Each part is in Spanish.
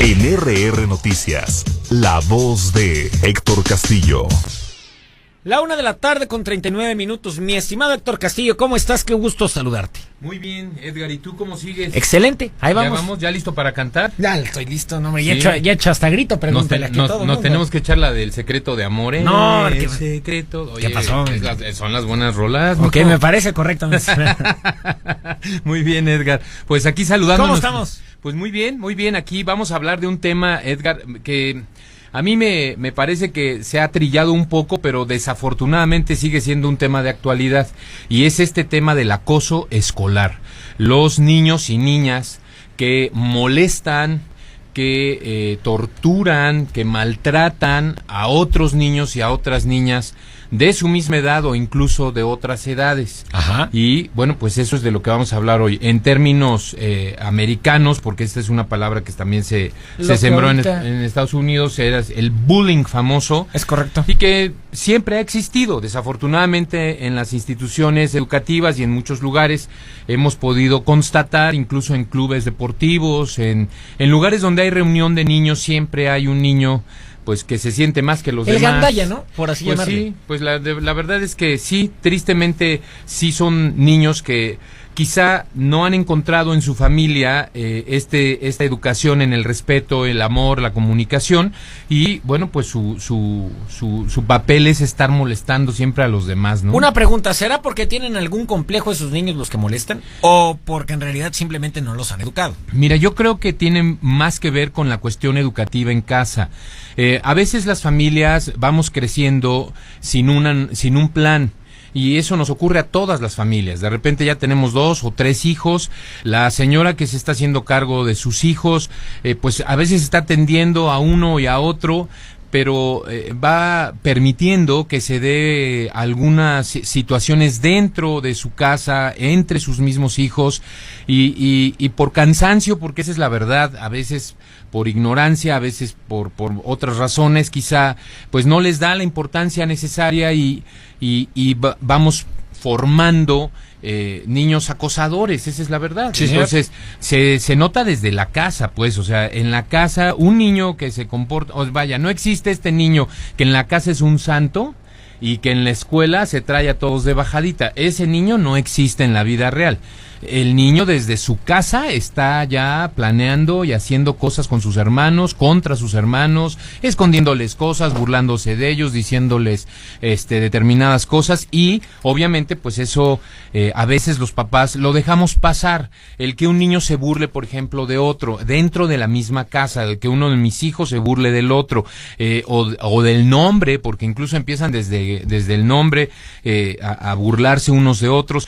En RR Noticias, la voz de Héctor Castillo. La 1:39 a.m. Mi estimado Héctor Castillo, ¿cómo estás? Qué gusto saludarte. Muy bien, Edgar, ¿y tú cómo sigues? Excelente, ahí vamos. ¿Ya vamos? ¿Ya listo para cantar? Ya estoy listo, no, hombre, Sí. ya he hecho hasta grito, pregúntale aquí a todo Nos mundo. tenemos que echar la del secreto de amor, ¿eh? No, el ¿qué secreto. Oye, pasó? Son las buenas rolas. Ok, mijo. me parece correcto. Muy bien, Edgar. Pues aquí saludándonos. ¿Cómo estamos? Pues muy bien. Aquí vamos a hablar de un tema, Edgar, que a mí me parece que se ha trillado un poco, pero desafortunadamente sigue siendo un tema de actualidad. Y es este tema del acoso escolar. Los niños y niñas que molestan, que torturan, que maltratan a otros niños y a otras niñas de su misma edad o incluso de otras edades. Ajá. Y bueno, pues eso es de lo que vamos a hablar hoy. En términos americanos, porque esta es una palabra que también se sembró en Estados Unidos, era el bullying famoso. Es correcto. Y que siempre ha existido. Desafortunadamente en las instituciones educativas y en muchos lugares hemos podido constatar, incluso en clubes deportivos, en lugares donde hay reunión de niños, siempre hay un niño pues que se siente más que los demás. El gandalla, ¿no? Por así Pues llamarle. sí, pues la verdad es que sí, tristemente sí son niños que quizá no han encontrado en su familia esta educación en el respeto, el amor, la comunicación, y bueno, pues su papel es estar molestando siempre a los demás, ¿no? Una pregunta, ¿será porque tienen algún complejo esos niños los que molestan? ¿O porque en realidad simplemente no los han educado? Mira, yo creo que tienen más que ver con la cuestión educativa en casa. A veces las familias vamos creciendo sin un plan. Y eso nos ocurre a todas las familias. De repente ya tenemos 2 o 3 hijos. La señora que se está haciendo cargo de sus hijos, pues a veces está atendiendo a uno y a otro, pero va permitiendo que se dé algunas situaciones dentro de su casa, entre sus mismos hijos, y por cansancio, porque esa es la verdad, a veces por ignorancia, a veces por otras razones, quizá pues no les da la importancia necesaria y vamos formando niños acosadores, esa es la verdad. Sí, entonces se nota desde la casa, pues, o sea, en la casa un niño que se comporta, vaya, no existe este niño que en la casa es un santo y que en la escuela se trae a todos de bajadita. Ese niño no existe en la vida real. El niño desde su casa está ya planeando y haciendo cosas con sus hermanos, contra sus hermanos, escondiéndoles cosas, burlándose de ellos, diciéndoles determinadas cosas, y obviamente pues eso a veces los papás lo dejamos pasar. El que un niño se burle, por ejemplo, de otro dentro de la misma casa, el que uno de mis hijos se burle del otro, o del nombre, porque incluso empiezan desde el nombre a burlarse unos de otros,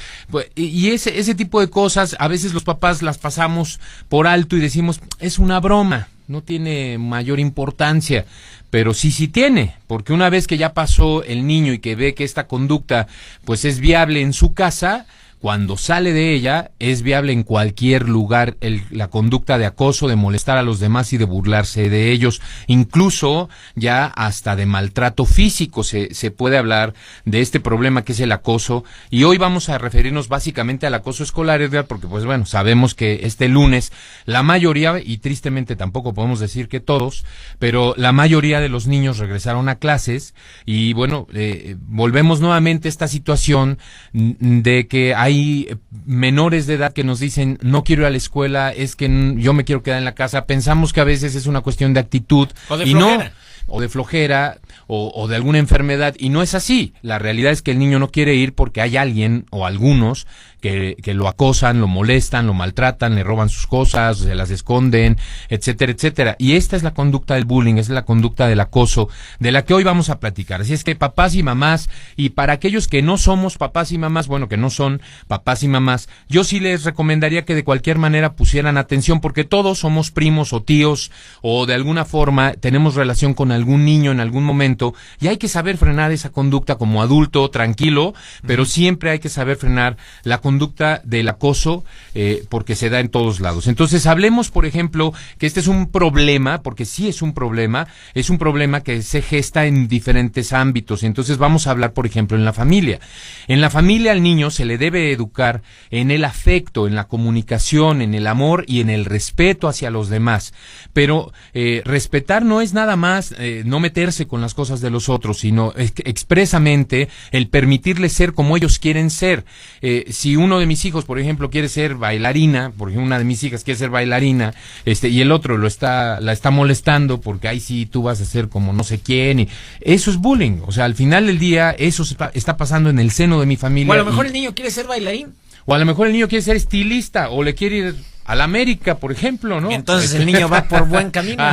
y ese tipo de cosas a veces los papás las pasamos por alto y decimos, es una broma, no tiene mayor importancia, pero sí tiene, porque una vez que ya pasó el niño y que ve que esta conducta pues es viable en su casa, cuando sale de ella es viable en cualquier lugar la conducta de acoso, de molestar a los demás y de burlarse de ellos, incluso ya hasta de maltrato físico se puede hablar de este problema que es el acoso. Y hoy vamos a referirnos básicamente al acoso escolar, Edgar, porque pues bueno, sabemos que este lunes la mayoría, y tristemente tampoco podemos decir que todos, pero la mayoría de los niños regresaron a clases y bueno, volvemos nuevamente a esta situación de que hay menores de edad que nos dicen, no quiero ir a la escuela, es que yo me quiero quedar en la casa. Pensamos que a veces es una cuestión de actitud o de y flojera. o de flojera o de alguna enfermedad, y no es así. La realidad es que el niño no quiere ir porque hay alguien o algunos que lo acosan, lo molestan, lo maltratan, le roban sus cosas, se las esconden, etcétera, etcétera. Y esta es la conducta del bullying, es la conducta del acoso, de la que hoy vamos a platicar. Así es que papás y mamás, y para aquellos que no somos papás y mamás, bueno, que no son papás y mamás, yo sí les recomendaría que de cualquier manera pusieran atención, porque todos somos primos o tíos, o de alguna forma tenemos relación con algún niño en algún momento, y hay que saber frenar esa conducta como adulto, tranquilo, pero siempre hay que saber frenar la conducta conducta del acoso, porque se da en todos lados. Entonces, hablemos, por ejemplo, que este es un problema, porque sí es un problema que se gesta en diferentes ámbitos. Entonces, vamos a hablar, por ejemplo, en la familia. En la familia al niño se le debe educar en el afecto, en la comunicación, en el amor y en el respeto hacia los demás. Pero respetar no es nada más no meterse con las cosas de los otros, sino expresamente el permitirles ser como ellos quieren ser. Si uno de mis hijos, por ejemplo, quiere ser bailarina, por ejemplo, una de mis hijas quiere ser bailarina, y el otro la está molestando porque ahí sí tú vas a ser como no sé quién, y eso es bullying. O sea, al final del día eso está pasando en el seno de mi familia. O a lo mejor el niño quiere ser bailarín. O a lo mejor el niño quiere ser estilista, o le quiere ir a la América, por ejemplo, ¿no? Entonces el niño va por buen camino.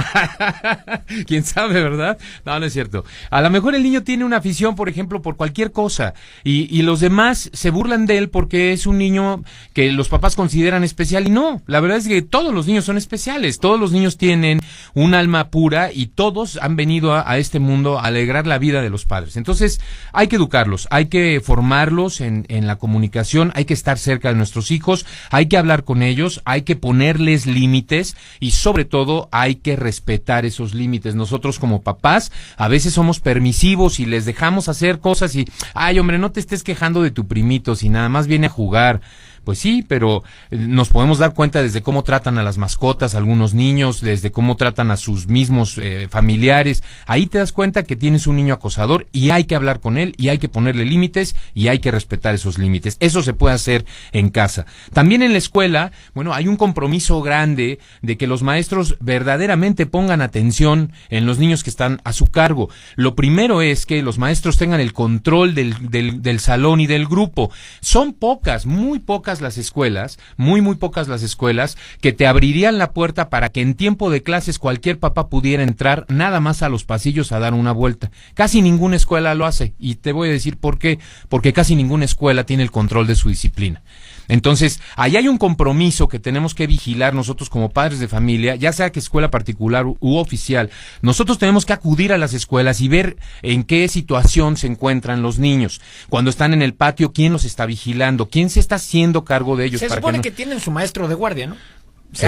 ¿Quién sabe, verdad? No, no es cierto. A lo mejor el niño tiene una afición, por ejemplo, por cualquier cosa, y los demás se burlan de él porque es un niño que los papás consideran especial, y no, la verdad es que todos los niños son especiales, todos los niños tienen un alma pura, y todos han venido a este mundo a alegrar la vida de los padres. Entonces, hay que educarlos, hay que formarlos en la comunicación, hay que estar cerca de nuestros hijos, hay que hablar con ellos, hay que ponerles límites, y sobre todo hay que respetar esos límites. Nosotros como papás a veces somos permisivos y les dejamos hacer cosas y, ay hombre, no te estés quejando de tu primito si nada más viene a jugar. Pues sí, pero nos podemos dar cuenta desde cómo tratan a las mascotas, a algunos niños, desde cómo tratan a sus mismos familiares. Ahí te das cuenta que tienes un niño acosador, y hay que hablar con él, y hay que ponerle límites, y hay que respetar esos límites. Eso se puede hacer en casa. También en la escuela, bueno, hay un compromiso grande de que los maestros verdaderamente pongan atención en los niños que están a su cargo. Lo primero es que los maestros tengan el control del salón y del grupo. Son pocas, muy pocas las escuelas, muy pocas las escuelas que te abrirían la puerta para que en tiempo de clases cualquier papá pudiera entrar nada más a los pasillos a dar una vuelta. Casi ninguna escuela lo hace, y te voy a decir por qué, porque casi ninguna escuela tiene el control de su disciplina. Entonces, ahí hay un compromiso que tenemos que vigilar nosotros como padres de familia, ya sea que escuela particular u oficial. Nosotros tenemos que acudir a las escuelas y ver en qué situación se encuentran los niños. Cuando están en el patio, ¿quién los está vigilando? ¿Quién se está haciendo cargo de ellos? Se supone que tienen su maestro de guardia, ¿no?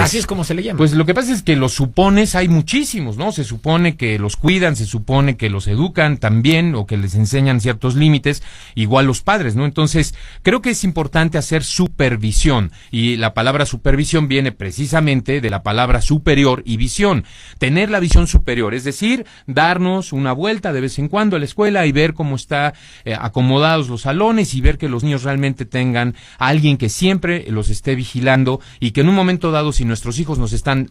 Así es como se le llama. Pues lo que pasa es que los supones hay muchísimos, ¿no? Se supone que los cuidan, se supone que los educan también, o que les enseñan ciertos límites, igual los padres, ¿no? Entonces, creo que es importante hacer supervisión, y la palabra supervisión viene precisamente de la palabra superior y visión. Tener la visión superior, es decir, darnos una vuelta de vez en cuando a la escuela y ver cómo está acomodados los salones, y ver que los niños realmente tengan a alguien que siempre los esté vigilando, y que en un momento dado, si nuestros hijos nos están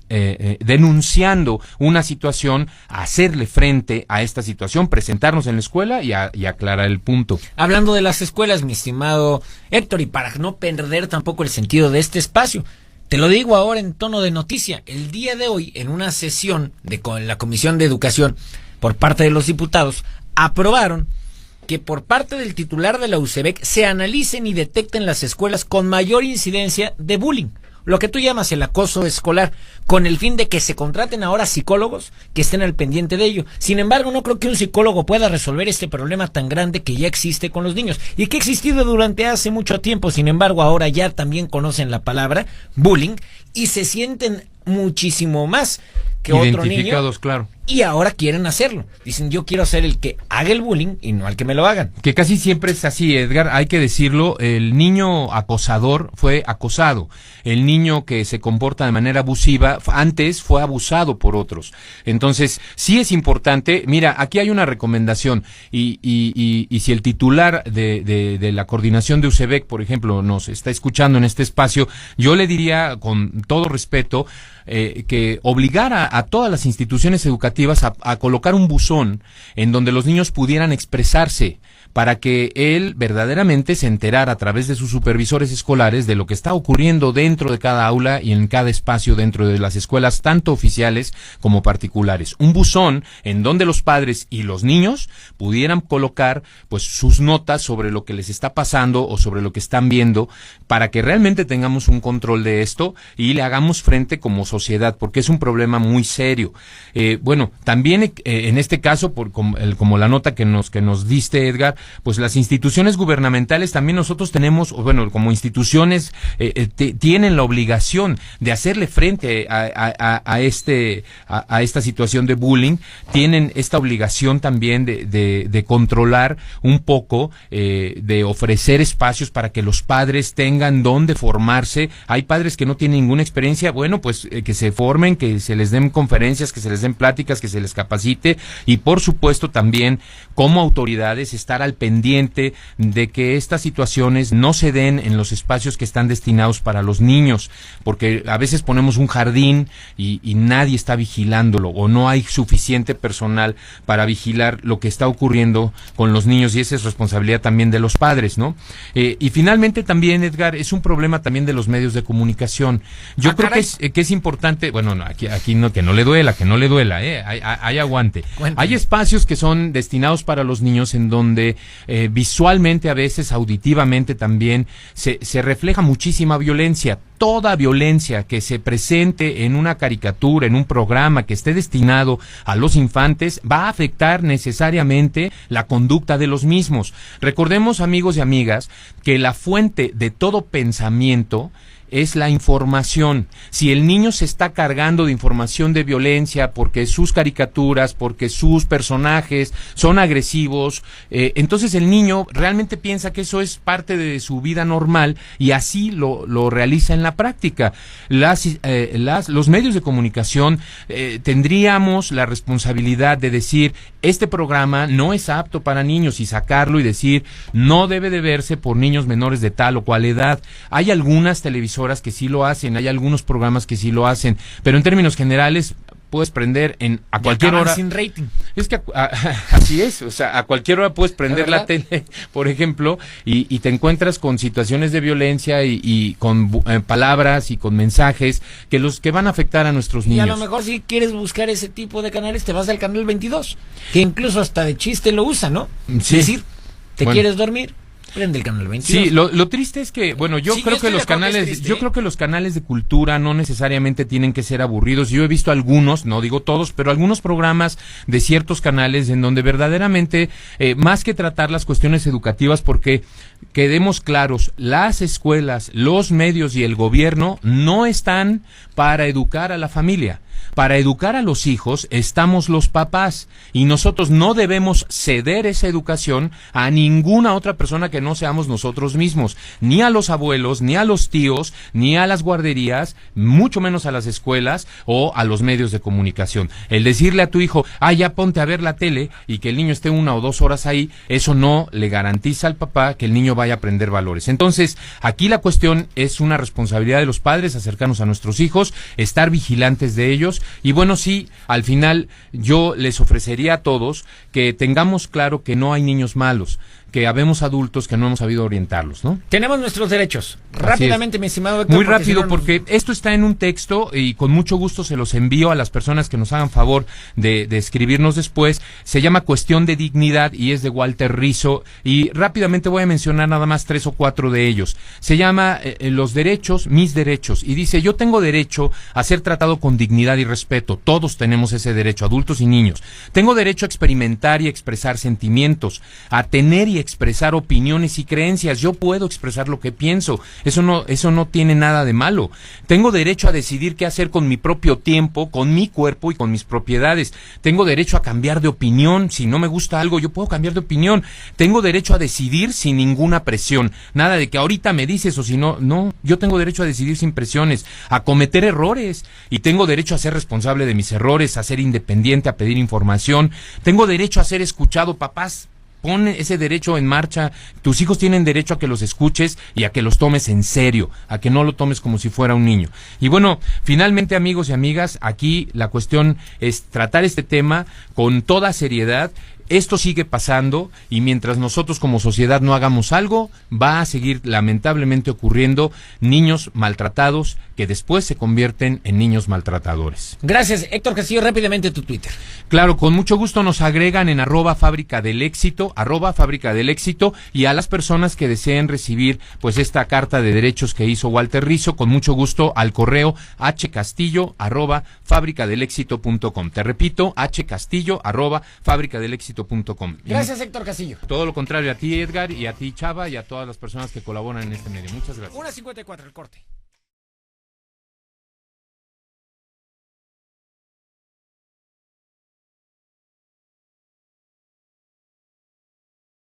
denunciando una situación, hacerle frente a esta situación, presentarnos en la escuela y aclarar el punto. Hablando de las escuelas, mi estimado Héctor, y para no perder tampoco el sentido de este espacio, te lo digo ahora en tono de noticia. El día de hoy, en una sesión con la Comisión de Educación por parte de los diputados, aprobaron que por parte del titular de la UCEBEC se analicen y detecten las escuelas con mayor incidencia de bullying, lo que tú llamas el acoso escolar, con el fin de que se contraten ahora psicólogos que estén al pendiente de ello. Sin embargo, no creo que un psicólogo pueda resolver este problema tan grande que ya existe con los niños y que ha existido durante hace mucho tiempo. Sin embargo, ahora ya también conocen la palabra bullying y se sienten muchísimo más que otro niño, claro. Y ahora quieren hacerlo. Dicen, yo quiero ser el que haga el bullying y no al que me lo hagan. Que casi siempre es así, Edgar, hay que decirlo. El niño acosador fue acosado. El niño que se comporta de manera abusiva antes fue abusado por otros. Entonces, sí es importante. Mira, aquí hay una recomendación, y si el titular de la coordinación de UCEBEC, por ejemplo, nos está escuchando en este espacio, yo le diría con todo respeto que obligara a todas las instituciones educativas a colocar un buzón en donde los niños pudieran expresarse, para que él verdaderamente se enterara a través de sus supervisores escolares de lo que está ocurriendo dentro de cada aula y en cada espacio dentro de las escuelas, tanto oficiales como particulares. Un buzón en donde los padres y los niños pudieran colocar pues sus notas sobre lo que les está pasando o sobre lo que están viendo, para que realmente tengamos un control de esto y le hagamos frente como sociedad, porque es un problema muy serio. Bueno, bueno, también en este caso, como la nota que nos diste, Edgar, pues las instituciones gubernamentales también nosotros tenemos, bueno, como instituciones tienen la obligación de hacerle frente a esta situación de bullying, tienen esta obligación también de controlar un poco, de ofrecer espacios para que los padres tengan donde formarse. Hay padres que no tienen ninguna experiencia, bueno, pues que se formen, que se les den conferencias, que se les den pláticas, que se les capacite, y por supuesto también como autoridades estar al pendiente de que estas situaciones no se den en los espacios que están destinados para los niños, porque a veces ponemos un jardín y nadie está vigilándolo, o no hay suficiente personal para vigilar lo que está ocurriendo con los niños, y esa es responsabilidad también de los padres, ¿no? Y finalmente también, Edgar, es un problema también de los medios de comunicación. Yo creo que es importante, bueno, no, aquí no, que no le duela, hay aguante. Cuéntame. Hay espacios que son destinados para los niños en donde visualmente, a veces auditivamente también, se refleja muchísima violencia. Toda violencia que se presente en una caricatura, en un programa que esté destinado a los infantes, va a afectar necesariamente la conducta de los mismos. Recordemos, amigos y amigas, que la fuente de todo pensamiento es la información. Si el niño se está cargando de información de violencia porque sus caricaturas, porque sus personajes son agresivos, entonces el niño realmente piensa que eso es parte de su vida normal y así lo realiza en la práctica. Los medios de comunicación tendríamos la responsabilidad de decir, este programa no es apto para niños, y sacarlo y decir, no debe de verse por niños menores de tal o cual edad. Hay algunas televisoras que sí lo hacen, hay algunos programas que sí lo hacen, pero en términos generales puedes prender a cualquier hora. Sin rating. Es que así es, o sea, a cualquier hora puedes prender la tele, por ejemplo, y te encuentras con situaciones de violencia y con palabras y con mensajes que van a afectar a nuestros niños. Y a lo mejor si quieres buscar ese tipo de canales, te vas al canal 22, que incluso hasta de chiste lo usa, ¿no? Sí. Es decir, ¿quieres dormir? Prende el canal 22. Sí, lo triste es que, bueno, yo creo que los canales de cultura no necesariamente tienen que ser aburridos. Yo he visto algunos, no digo todos, pero algunos programas de ciertos canales en donde verdaderamente, más que tratar las cuestiones educativas, porque quedemos claros, las escuelas, los medios y el gobierno no están para educar a la familia. Para educar a los hijos estamos los papás, y nosotros no debemos ceder esa educación a ninguna otra persona que no seamos nosotros mismos, ni a los abuelos, ni a los tíos, ni a las guarderías, mucho menos a las escuelas o a los medios de comunicación. El decirle a tu hijo, ya ponte a ver la tele, y que el niño esté 1 o 2 horas ahí, eso no le garantiza al papá que el niño vaya a aprender valores. Entonces, aquí la cuestión es una responsabilidad de los padres, acercarnos a nuestros hijos, estar vigilantes de ellos. Y bueno, sí, al final yo les ofrecería a todos que tengamos claro que no hay niños malos, que habemos adultos que no hemos sabido orientarlos, ¿no? Tenemos nuestros derechos. Rápidamente, mi estimado Héctor. Muy rápido, porque esto está en un texto y con mucho gusto se los envío a las personas que nos hagan favor de escribirnos después. Se llama Cuestión de Dignidad y es de Walter Rizzo, y rápidamente voy a mencionar nada más 3 o 4 de ellos. Se llama Los derechos, mis derechos, y dice, yo tengo derecho a ser tratado con dignidad y respeto. Todos tenemos ese derecho, adultos y niños. Tengo derecho a experimentar y expresar sentimientos, a tener y expresar opiniones y creencias. Yo puedo expresar lo que pienso. Eso no tiene nada de malo. Tengo derecho a decidir qué hacer con mi propio tiempo, con mi cuerpo y con mis propiedades. Tengo derecho a cambiar de opinión. Si no me gusta algo, yo puedo cambiar de opinión. Tengo derecho a decidir sin ninguna presión. Nada de que ahorita me dices o si no. No, yo tengo derecho a decidir sin presiones, a cometer errores, y tengo derecho a ser responsable de mis errores, a ser independiente, a pedir información. Tengo derecho a ser escuchado. Papás, pon ese derecho en marcha. Tus hijos tienen derecho a que los escuches y a que los tomes en serio, a que no lo tomes como si fuera un niño. Y bueno, finalmente, amigos y amigas, aquí la cuestión es tratar este tema con toda seriedad. Esto sigue pasando y mientras nosotros como sociedad no hagamos algo, va a seguir lamentablemente ocurriendo niños maltratados que después se convierten en niños maltratadores. Gracias, Héctor Castillo. Rápidamente tu Twitter. Claro, con mucho gusto nos agregan en @Fábrica del Éxito, @Fábrica del Éxito, y a las personas que deseen recibir pues esta carta de derechos que hizo Walter Rizzo, con mucho gusto al correo hcastillo@fabricadelexito.com. Te repito, hcastillo@fabricadelexito.com. Gracias, Héctor Castillo. Todo lo contrario a ti, Edgar, y a ti, Chava, y a todas las personas que colaboran en este medio. Muchas gracias. 1:54, el corte.